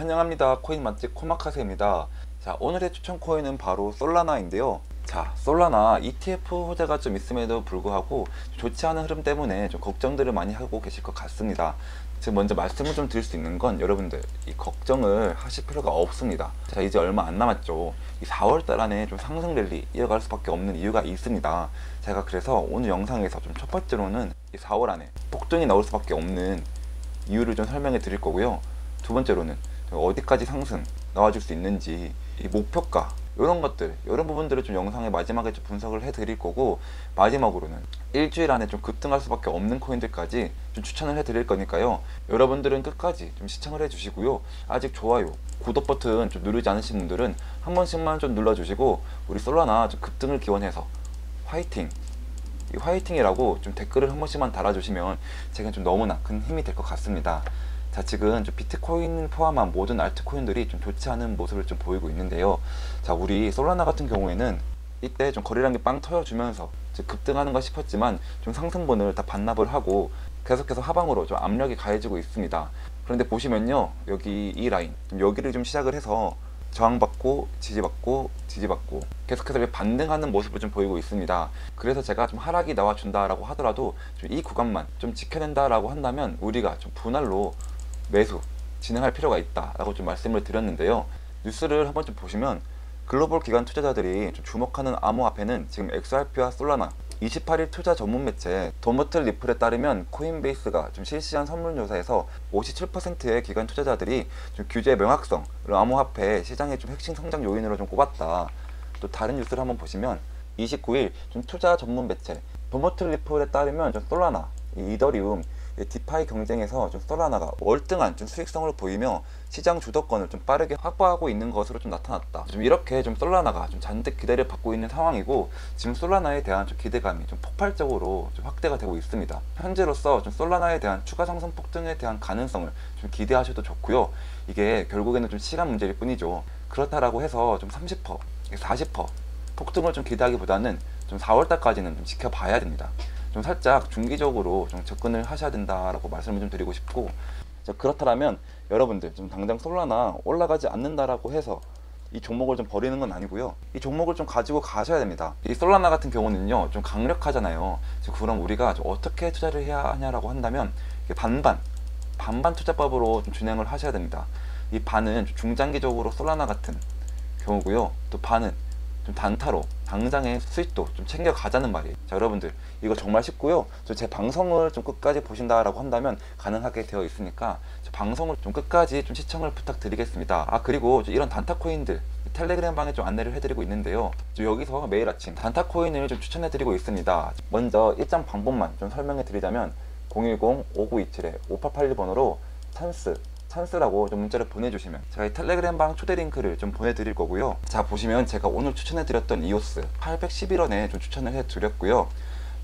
환영합니다. 코인 맛집 코마카세입니다. 자, 오늘의 추천 코인은 바로 솔라나인데요. 자, 솔라나 ETF 호재가 좀 있음에도 불구하고 좋지 않은 흐름 때문에 좀 걱정들을 많이 하고 계실 것 같습니다. 지금 먼저 말씀을 좀 드릴 수 있는 건, 여러분들 이 걱정을 하실 필요가 없습니다. 자, 이제 얼마 안 남았죠. 이 4월달 안에 좀 상승 랠리 이어갈 수밖에 없는 이유가 있습니다. 제가 그래서 오늘 영상에서 좀 첫 번째로는 이 4월 안에 폭등이 나올 수밖에 없는 이유를 좀 설명해 드릴 거고요. 두 번째로는 어디까지 상승 나와줄 수 있는지, 이 목표가, 이런 것들, 이런 부분들을 좀 영상의 마지막에 좀 분석을 해 드릴 거고, 마지막으로는 일주일 안에 좀 급등할 수밖에 없는 코인들까지 좀 추천을 해 드릴 거니까요. 여러분들은 끝까지 좀 시청을 해 주시고요. 아직 좋아요, 구독 버튼 좀 누르지 않으신 분들은 한 번씩만 좀 눌러 주시고, 우리 솔라나 좀 급등을 기원해서 화이팅! 이 화이팅이라고 좀 댓글을 한 번씩만 달아주시면 제가 좀 너무나 큰 힘이 될 것 같습니다. 자, 지금 좀 비트코인을 포함한 모든 알트코인들이 좀 좋지 않은 모습을 좀 보이고 있는데요. 자, 우리 솔라나 같은 경우에는 이때 좀 거래량이 빵 터여주면서 급등하는가 싶었지만 좀 상승분을 다 반납을 하고 계속해서 하방으로 좀 압력이 가해지고 있습니다. 그런데 보시면요, 여기 이 라인, 여기를 좀 시작을 해서 저항받고 지지받고 지지받고 계속해서 반등하는 모습을 좀 보이고 있습니다. 그래서 제가 좀 하락이 나와준다라고 하더라도 좀 이 구간만 좀 지켜낸다라고 한다면 우리가 좀 분할로 매수 진행할 필요가 있다라고 좀 말씀을 드렸는데요. 뉴스를 한번 좀 보시면 글로벌 기관 투자자들이 좀 주목하는 암호화폐는 지금 XRP와 솔라나, 28일 투자 전문 매체 도머틀 리플에 따르면 코인베이스가 좀 실시한 설문조사에서 57%의 기관 투자자들이 좀 규제 명확성, 암호화폐 시장의 좀 핵심 성장 요인으로 좀 꼽았다. 또 다른 뉴스를 한번 보시면 29일 좀 투자 전문 매체 도머틀 리플에 따르면 좀 솔라나, 이더리움, 디파이 경쟁에서 좀 솔라나가 월등한 좀 수익성을 보이며 시장 주도권을 좀 빠르게 확보하고 있는 것으로 좀 나타났다. 좀 이렇게 좀 솔라나가 좀 잔뜩 기대를 받고 있는 상황이고, 지금 솔라나에 대한 좀 기대감이 좀 폭발적으로 좀 확대가 되고 있습니다. 현재로서 좀 솔라나에 대한 추가 상승 폭등에 대한 가능성을 좀 기대하셔도 좋고요. 이게 결국에는 좀 시간 문제일 뿐이죠. 그렇다라고 해서 좀 30%, 40% 폭등을 좀 기대하기보다는 좀 4월달까지는 좀 지켜봐야 됩니다. 좀 살짝 중기적으로 좀 접근을 하셔야 된다라고 말씀을 좀 드리고 싶고, 그렇다면 여러분들 좀 당장 솔라나 올라가지 않는다라고 해서 이 종목을 좀 버리는 건 아니고요. 이 종목을 좀 가지고 가셔야 됩니다. 이 솔라나 같은 경우는요, 좀 강력하잖아요. 그럼 우리가 좀 어떻게 투자를 해야 하냐라고 한다면 반반 투자법으로 좀 진행을 하셔야 됩니다. 이 반은 중장기적으로 솔라나 같은 경우고요. 또 반은 좀 단타로 당장의 수익도 좀 챙겨 가자는 말이에요. 자, 여러분들 이거 정말 쉽고요. 제 방송을 좀 끝까지 보신다라고 한다면 가능하게 되어 있으니까 방송을 좀 끝까지 좀 시청을 부탁드리겠습니다. 아, 그리고 이런 단타 코인들 텔레그램 방에 좀 안내를 해드리고 있는데요. 찬스라고 매일 아침 단타 코인을 좀 추천해드리고 있습니다. 먼저 입장 방법만 좀 설명해 드리자면 010-5927-5881번으로 찬스라고 좀 문자를 보내주시면 제가 이 텔레그램 방 초대 링크를 좀 보내드릴 거고요. 자, 보시면 제가 오늘 추천해드렸던 이오스 811원에 좀 추천을 해드렸고요.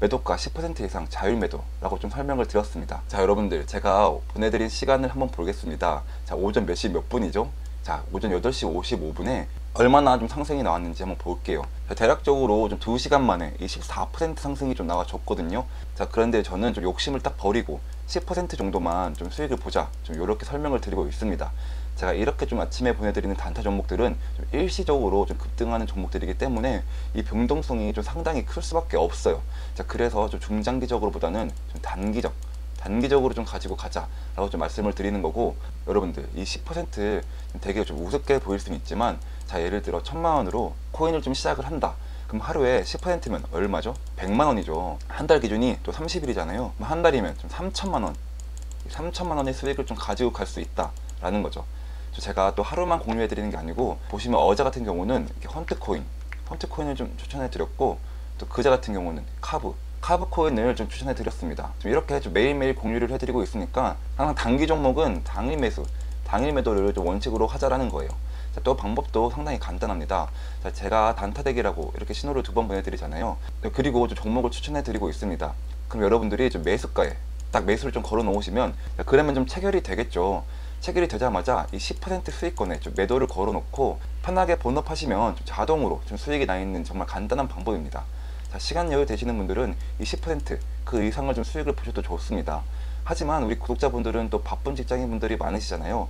매도가 10% 이상 자율 매도라고 좀 설명을 드렸습니다. 자, 여러분들 제가 보내드린 시간을 한번 보겠습니다. 자, 오전 몇 시 몇 분이죠? 자, 오전 8시 55분에 얼마나 좀 상승이 나왔는지 한번 볼게요. 자, 대략적으로 좀 2시간 만에 이 14% 상승이 좀 나와줬거든요. 자, 그런데 저는 좀 욕심을 딱 버리고 10% 정도만 좀 수익을 보자, 좀 이렇게 설명을 드리고 있습니다. 제가 이렇게 좀 아침에 보내드리는 단타 종목들은 좀 일시적으로 좀 급등하는 종목들이기 때문에 이 변동성이 좀 상당히 클 수밖에 없어요. 자, 그래서 좀 중장기적으로보다는 좀 단기적으로 좀 가지고 가자 라고 좀 말씀을 드리는 거고, 여러분들 이 10% 되게 좀 우습게 보일 수는 있지만, 자, 예를 들어 1000만원으로 코인을 좀 시작을 한다. 그럼 하루에 10%면 얼마죠? 100만원이죠. 한 달 기준이 또 30일이잖아요. 한 달이면 좀 3천만원, 3천만원의 수익을 좀 가지고 갈 수 있다 라는 거죠. 제가 또 하루만 공유해 드리는 게 아니고, 보시면 어제 같은 경우는 이렇게 헌트코인을 좀 추천해 드렸고, 또 그제 같은 경우는 카브 코인을 좀 추천해 드렸습니다. 좀 이렇게 좀 매일매일 공유를 해 드리고 있으니까 항상 단기 종목은 당일 매도를 좀 원칙으로 하자라는 거예요. 자, 또 방법도 상당히 간단합니다. 자, 제가 단타대기라고 이렇게 신호를 2번 보내드리잖아요. 그리고 좀 종목을 추천해 드리고 있습니다. 그럼 여러분들이 좀 매수가에 딱 매수를 좀 걸어 놓으시면, 그러면 좀 체결이 되겠죠. 체결이 되자마자 이 10% 수익권에 좀 매도를 걸어 놓고 편하게 본업하시면 좀 자동으로 좀 수익이 나 있는 정말 간단한 방법입니다. 자, 시간 여유 되시는 분들은 이 10% 이상을 좀 수익을 보셔도 좋습니다. 하지만 우리 구독자분들은 또 바쁜 직장인분들이 많으시잖아요.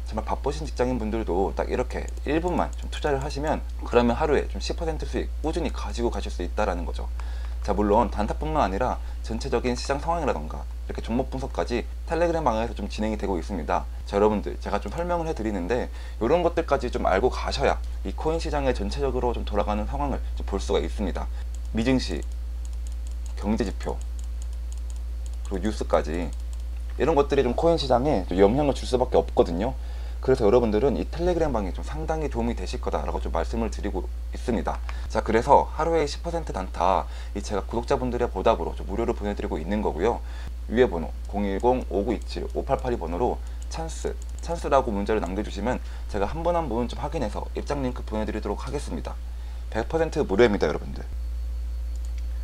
정말 바쁘신 직장인 분들도 딱 이렇게 1분만 좀 투자를 하시면 그러면 하루에 좀 10% 수익 꾸준히 가지고 가실 수 있다라는 거죠. 자, 물론 단타뿐만 아니라 전체적인 시장 상황이라던가 이렇게 종목 분석까지 텔레그램 방에서 좀 진행이 되고 있습니다. 자, 여러분들 제가 좀 설명을 해드리는데 이런 것들까지 좀 알고 가셔야 이 코인 시장의 전체적으로 좀 돌아가는 상황을 좀 볼 수가 있습니다. 미증시, 경제지표, 그리고 뉴스까지 이런 것들이 좀 코인 시장에 좀 영향을 줄 수밖에 없거든요. 그래서 여러분들은 이 텔레그램 방이 좀 상당히 도움이 되실 거다라고 좀 말씀을 드리고 있습니다. 자, 그래서 하루에 10% 단타 이 제가 구독자분들의 보답으로 좀 무료로 보내드리고 있는 거고요. 위에 번호 010-5927-5882 번호로 찬스라고 문자를 남겨주시면 제가 한 분 한 분 좀 확인해서 입장 링크 보내드리도록 하겠습니다. 100% 무료입니다, 여러분들.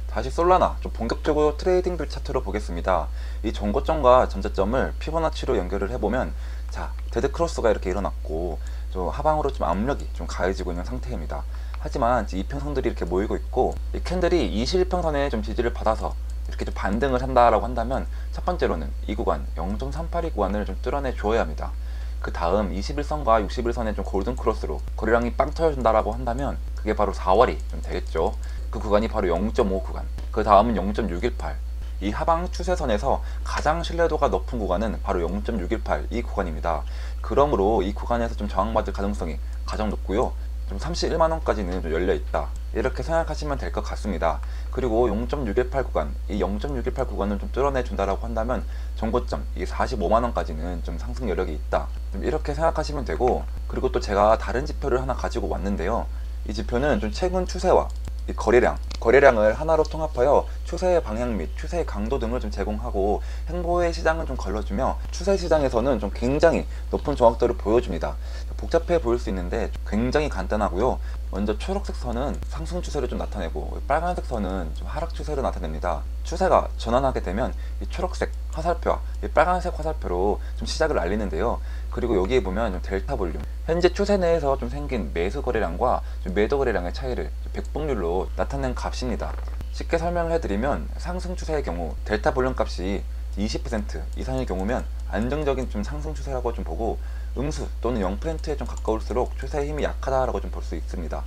다시 솔라나 좀 본격적으로 트레이딩 뷰 차트로 보겠습니다. 이 전고점과 전저점을 피보나치로 연결을 해보면, 자, 데드 크로스가 이렇게 일어났고 좀 하방으로 좀 압력이 좀 가해지고 있는 상태입니다. 하지만 이평선들이 이렇게 모이고 있고 이 캔들이 21평선에 좀 지지를 받아서 이렇게 좀 반등을 한다라고 한다면, 첫 번째로는 이 구간 0.382 구간을 좀 뚫어내 줘야 합니다. 그 다음 21선과 61선의 좀 골든 크로스로 거래량이 빵 터져준다라고 한다면 그게 바로 4월이 좀 되겠죠. 그 구간이 바로 0.5 구간, 그 다음은 0.618. 이 하방 추세선에서 가장 신뢰도가 높은 구간은 바로 0.618 이 구간입니다. 그러므로 이 구간에서 좀 저항받을 가능성이 가장 높고요. 좀 31만원까지는 좀 열려있다, 이렇게 생각하시면 될 것 같습니다. 그리고 0.618 구간, 이 0.618 구간을 좀 뚫어내 준다라고 한다면 전고점 이 45만원까지는 좀 상승 여력이 있다, 좀 이렇게 생각하시면 되고, 그리고 또 제가 다른 지표를 하나 가지고 왔는데요. 이 지표는 좀 최근 추세와 이 거래량을 하나로 통합하여 추세의 방향 및 추세의 강도 등을 좀 제공하고 행보의 시장을 좀 걸러주며 추세 시장에서는 좀 굉장히 높은 정확도를 보여줍니다. 복잡해 보일 수 있는데 굉장히 간단하고요. 먼저 초록색 선은 상승 추세를 좀 나타내고 빨간색 선은 좀 하락 추세를 나타냅니다. 추세가 전환하게 되면 이 초록색 화살표와 이 빨간색 화살표로 좀 시작을 알리는데요. 그리고 여기에 보면 좀 델타 볼륨, 현재 추세 내에서 좀 생긴 매수 거래량과 좀 매도 거래량의 차이를 백분율로 나타낸 값입니다. 쉽게 설명을 해드리면 상승 추세의 경우 델타 볼륨 값이 20% 이상의 경우면 안정적인 좀 상승 추세라고 좀 보고, 음수 또는 0%에 좀 가까울수록 추세의 힘이 약하다라고 좀 볼 수 있습니다.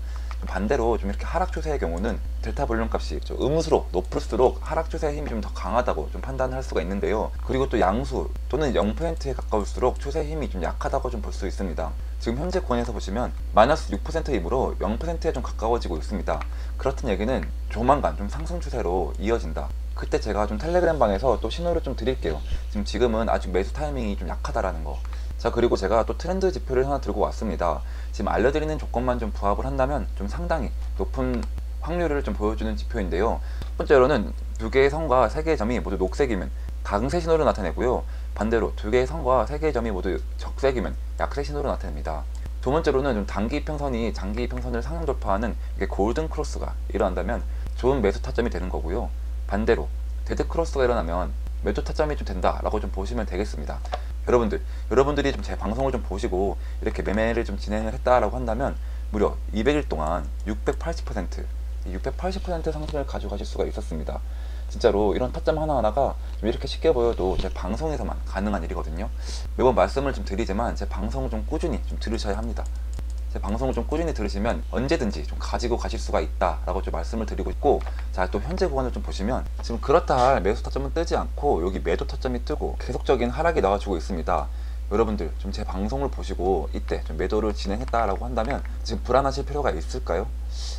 반대로 좀 이렇게 하락 추세의 경우는 델타 볼륨 값이 좀 음수로 높을수록 하락 추세의 힘이 좀 더 강하다고 좀 판단할 수가 있는데요. 그리고 또 양수 또는 0%에 가까울수록 추세의 힘이 좀 약하다고 좀 볼 수 있습니다. 지금 현재 권에서 보시면 마이너스 6%이므로 0%에 좀 가까워지고 있습니다. 그렇다는 얘기는 조만간 좀 상승 추세로 이어진다. 그때 제가 좀 텔레그램 방에서 또 신호를 좀 드릴게요. 지금은 아직 매수 타이밍이 좀 약하다라는 거. 자, 그리고 제가 또 트렌드 지표를 하나 들고 왔습니다. 지금 알려드리는 조건만 좀 부합을 한다면 좀 상당히 높은 확률을 좀 보여주는 지표인데요. 첫 번째로는 두 개의 선과 세 개의 점이 모두 녹색이면 강세 신호를 나타내고요. 반대로 두 개의 선과 세 개의 점이 모두 적색이면 약세 신호를 나타냅니다. 두 번째로는 좀 단기 이평선이 장기 이평선을 상향 돌파하는 이게 골든 크로스가 일어난다면 좋은 매수 타점이 되는 거고요. 반대로 데드 크로스가 일어나면 매도 타점이 좀 된다라고 좀 보시면 되겠습니다. 여러분들이 좀 제 방송을 좀 보시고 이렇게 매매를 좀 진행을 했다라고 한다면 무려 200일 동안 680% 상승을 가져가실 수가 있었습니다. 진짜로 이런 타점 하나하나가 좀 이렇게 쉽게 보여도 제 방송에서만 가능한 일이거든요. 매번 말씀을 좀 드리지만 제 방송을 좀 꾸준히 좀 들으셔야 합니다. 제 방송을 좀 꾸준히 들으시면 언제든지 좀 가지고 가실 수가 있다라고 좀 말씀을 드리고 있고, 자, 또 현재 구간을 좀 보시면 지금 그렇다 할 매수 타점은 뜨지 않고 여기 매도 타점이 뜨고 계속적인 하락이 나와주고 있습니다. 여러분들 좀 제 방송을 보시고 이때 좀 매도를 진행했다라고 한다면 지금 불안하실 필요가 있을까요?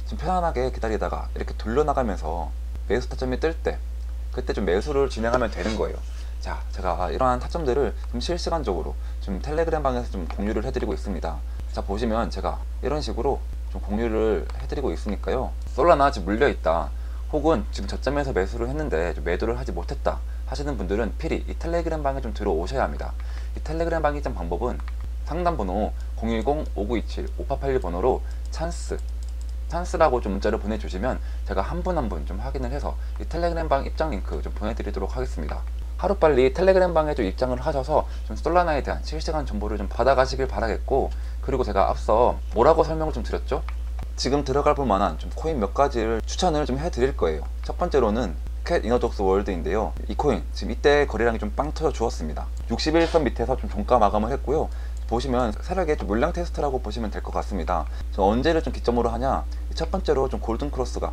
좀 편안하게 기다리다가 이렇게 돌려나가면서 매수 타점이 뜰 때 그때 좀 매수를 진행하면 되는 거예요. 자, 제가 이러한 타점들을 좀 실시간적으로 좀 텔레그램 방에서 좀 공유를 해드리고 있습니다. 자, 보시면 제가 이런 식으로 좀 공유를 해드리고 있으니까요. 솔라나 지금 물려있다, 혹은 지금 저점에서 매수를 했는데 좀 매도를 하지 못했다 하시는 분들은 필히 이 텔레그램 방에 좀 들어오셔야 합니다. 이 텔레그램 방 입장 방법은 상담번호 010-5927-5881 번호로 찬스라고 좀 문자를 보내주시면 제가 한 분 한 분 좀 확인을 해서 이 텔레그램 방 입장 링크 좀 보내드리도록 하겠습니다. 하루빨리 텔레그램 방에 좀 입장을 하셔서 좀 솔라나에 대한 실시간 정보를 좀 받아가시길 바라겠고, 그리고 제가 앞서 뭐라고 설명을 좀 드렸죠? 지금 들어갈 볼만한 좀 코인 몇 가지를 추천을 좀 해드릴 거예요. 첫 번째로는 캣 이너독스 월드인데요. 이 코인 지금 이때 거래량이 좀 빵 터져 주었습니다. 61선 밑에서 좀 종가 마감을 했고요. 보시면 세력의 좀 물량 테스트라고 보시면 될 것 같습니다. 언제를 좀 기점으로 하냐, 첫 번째로 좀 골든 크로스가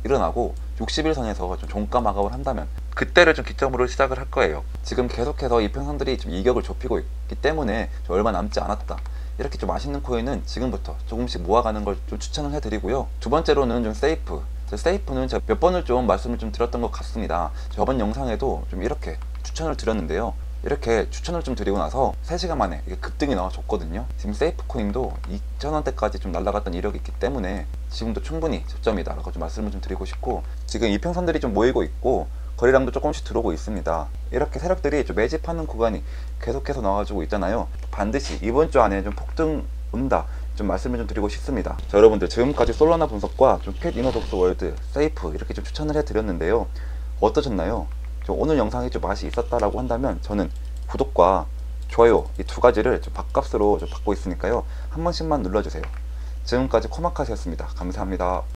일어나고 60일선에서 좀 종가 마감을 한다면 그때를 좀 기점으로 시작을 할 거예요. 지금 계속해서 이평선들이 좀 이격을 좁히고 있기 때문에 좀 얼마 남지 않았다, 이렇게 좀 맛있는 코인은 지금부터 조금씩 모아가는 걸 좀 추천을 해드리고요. 두 번째로는 좀 세이프는 제가 몇 번을 좀 말씀을 좀 드렸던 것 같습니다. 저번 영상에도 좀 이렇게 추천을 드렸는데요. 이렇게 추천을 좀 드리고 나서 3시간 만에 이게 급등이 나와줬거든요. 지금 세이프 코인도 2,000원대까지 좀 날아갔던 이력이 있기 때문에 지금도 충분히 저점이다 라고 좀 말씀을 좀 드리고 싶고, 지금 이평선들이 좀 모이고 있고 거래량도 조금씩 들어오고 있습니다. 이렇게 세력들이 좀 매집하는 구간이 계속해서 나와주고 있잖아요. 반드시 이번 주 안에 좀 폭등 온다, 좀 말씀을 좀 드리고 싶습니다. 자, 여러분들 지금까지 솔라나 분석과 좀 캣 이너독스 월드, 세이프 이렇게 좀 추천을 해드렸는데요. 어떠셨나요? 오늘 영상이 좀 맛이 있었다라고 한다면 저는 구독과 좋아요 이 두 가지를 좀 밥값으로 좀 받고 있으니까요. 한 번씩만 눌러주세요. 지금까지 코마카스였습니다. 감사합니다.